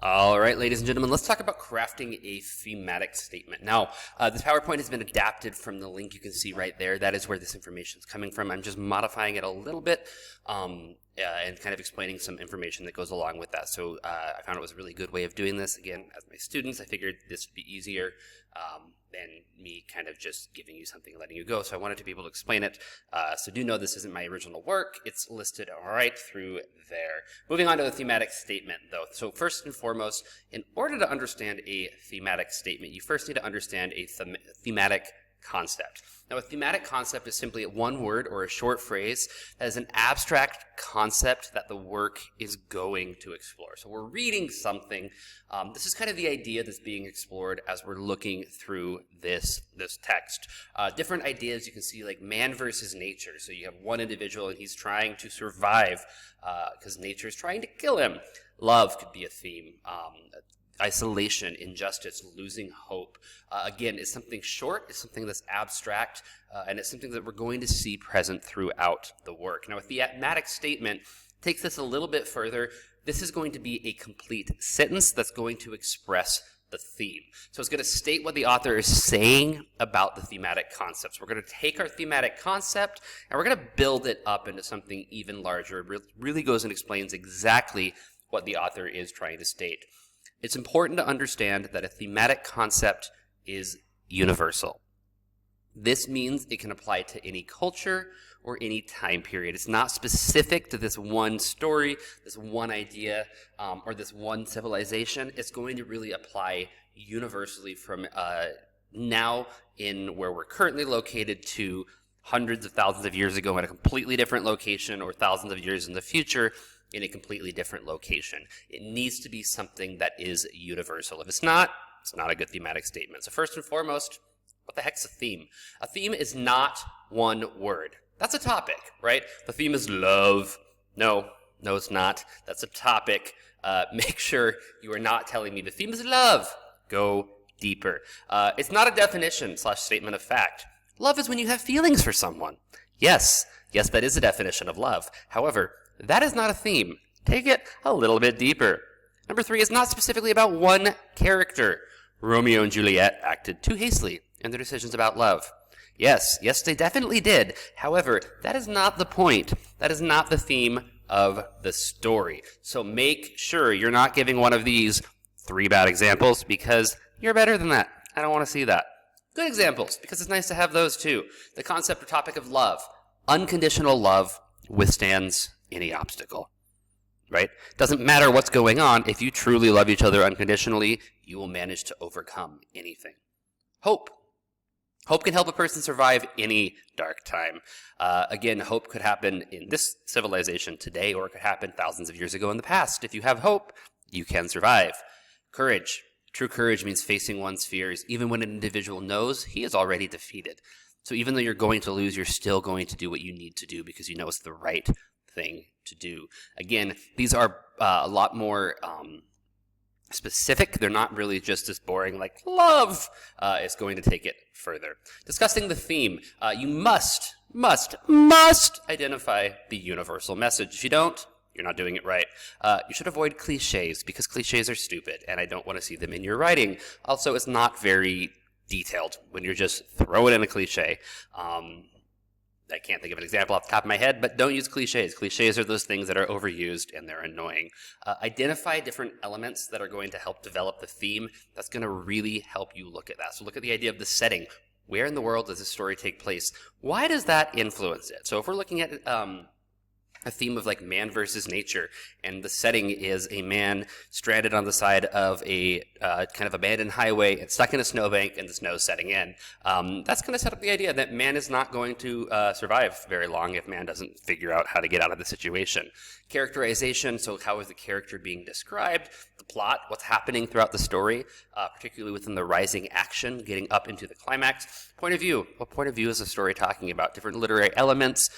All right, ladies and gentlemen, let's talk about crafting a thematic statement. Now, this PowerPoint has been adapted from the link you can see right there. That is where this information is coming from. I'm just modifying it a little bit and kind of explaining some information that goes along with that. So I found it was a really good way of doing this. Again, as my students, I figured this would be easier than me kind of just giving you something and letting you go. So I wanted to be able to explain it. So do know this isn't my original work. It's listed right through there. Moving on to the thematic statement, though. So first and foremost, in order to understand a thematic statement, you first need to understand a thematic concept. Now, a thematic concept is simply one word or a short phrase that is an abstract concept that the work is going to explore. So we're reading something. This is kind of the idea that's being explored as we're looking through this text. Different ideas you can see, like man versus nature. So you have one individual and he's trying to survive because nature is trying to kill him. Love could be a theme. Isolation, injustice, losing hope. Again, it's something short, it's something that's abstract, and it's something that we're going to see present throughout the work. Now, a thematic statement takes this a little bit further. This is going to be a complete sentence that's going to express the theme. So it's going to state what the author is saying about the thematic concepts. We're going to take our thematic concept and we're going to build it up into something even larger. It really goes and explains exactly what the author is trying to state. It's important to understand that a thematic concept is universal. This means it can apply to any culture or any time period. It's not specific to this one story, this one idea, or this one civilization. It's going to really apply universally from now in where we're currently located to hundreds of thousands of years ago in a completely different location, or thousands of years in the future in a completely different location. It needs to be something that is universal. If it's not a good thematic statement. So first and foremost, what the heck's a theme? A theme is not one word. That's a topic, right? The theme is love. No, it's not. That's a topic. Make sure you are not telling me the theme is love. Go deeper. It's not a definition / statement of fact. Love is when you have feelings for someone. Yes, that is a definition of love. However, that is not a theme. Take it a little bit deeper. Number 3 is not specifically about one character. Romeo and Juliet acted too hastily in their decisions about love. Yes, they definitely did. However, that is not the point. That is not the theme of the story. So make sure you're not giving one of these 3 bad examples, because you're better than that. I don't want to see that. Good examples, because it's nice to have those too. The concept or topic of love. Unconditional love withstands any obstacle, right? Doesn't matter what's going on. If you truly love each other unconditionally, you will manage to overcome anything. Hope can help a person survive any dark time. Again, hope could happen in this civilization today, or it could happen thousands of years ago in the past. If you have hope, you can survive. Courage. True courage means facing one's fears, even when an individual knows he is already defeated. So even though you're going to lose, you're still going to do what you need to do because you know it's the right thing to do. Again, these are a lot more specific. They're not really just as boring like love. It's going to take it further. Discussing the theme, you must identify the universal message. If you don't, you're not doing it right. You should avoid cliches, because cliches are stupid and I don't want to see them in your writing. Also, it's not very detailed when you're just throwing in a cliche. I can't think of an example off the top of my head, but don't use cliches. Cliches are those things that are overused and they're annoying. Identify different elements that are going to help develop the theme. That's going to really help you look at that. So look at the idea of the setting. Where in the world does this story take place? Why does that influence it? So if we're looking at a theme of like man versus nature, and the setting is a man stranded on the side of a kind of abandoned highway and stuck in a snowbank and the snow's setting in. That's going to set up the idea that man is not going to survive very long if man doesn't figure out how to get out of the situation. Characterization, so how is the character being described? The plot, what's happening throughout the story, particularly within the rising action, getting up into the climax. Point of view, what point of view is the story talking about? Different literary elements,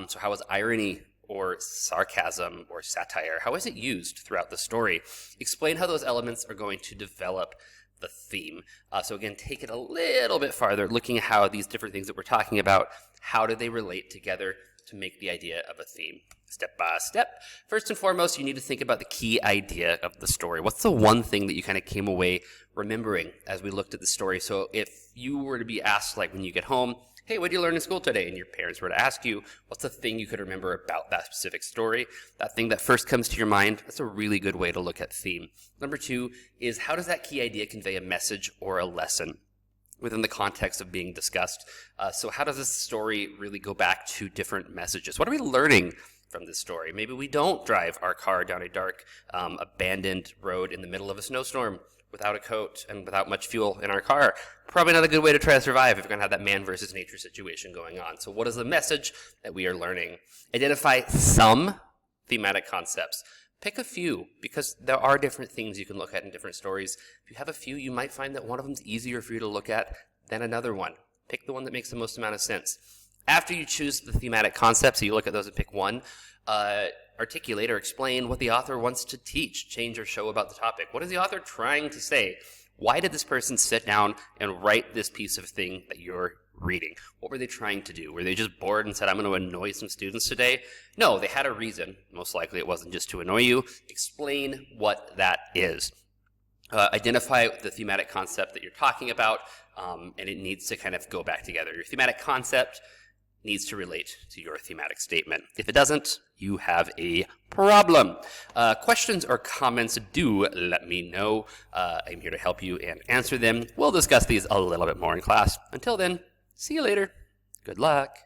so how is irony or sarcasm or satire, how is it used throughout the story? Explain how those elements are going to develop the theme. So again, take it a little bit farther, looking at how these different things that we're talking about, how do they relate together? to make the idea of a theme. Step by step. First and foremost, you need to think about the key idea of the story. What's the one thing that you kind of came away remembering as we looked at the story? So if you were to be asked, like when you get home, hey, what did you learn in school today? And your parents were to ask you, what's the thing you could remember about that specific story? That thing that first comes to your mind, that's a really good way to look at theme. Number two is, how does that key idea convey a message or a lesson within the context of being discussed? So how does this story really go back to different messages? What are we learning from this story? Maybe we don't drive our car down a dark, abandoned road in the middle of a snowstorm without a coat and without much fuel in our car. Probably not a good way to try to survive if you're going to have that man versus nature situation going on. So what is the message that we are learning? Identify some thematic concepts. Pick a few, because there are different things you can look at in different stories. If you have a few, you might find that one of them is easier for you to look at than another one. Pick the one that makes the most amount of sense. After you choose the thematic concepts, so you look at those and pick one, articulate or explain what the author wants to teach, change, or show about the topic. What is the author trying to say? Why did this person sit down and write this piece of thing that you're reading? What were they trying to do? Were they just bored and said, I'm going to annoy some students today? No, they had a reason. Most likely it wasn't just to annoy you. Explain what that is. Identify the thematic concept that you're talking about, and it needs to kind of go back together. Your thematic concept needs to relate to your thematic statement. If it doesn't, you have a problem. Questions or comments, do let me know. I'm here to help you and answer them. We'll discuss these a little bit more in class. Until then, see you later. Good luck.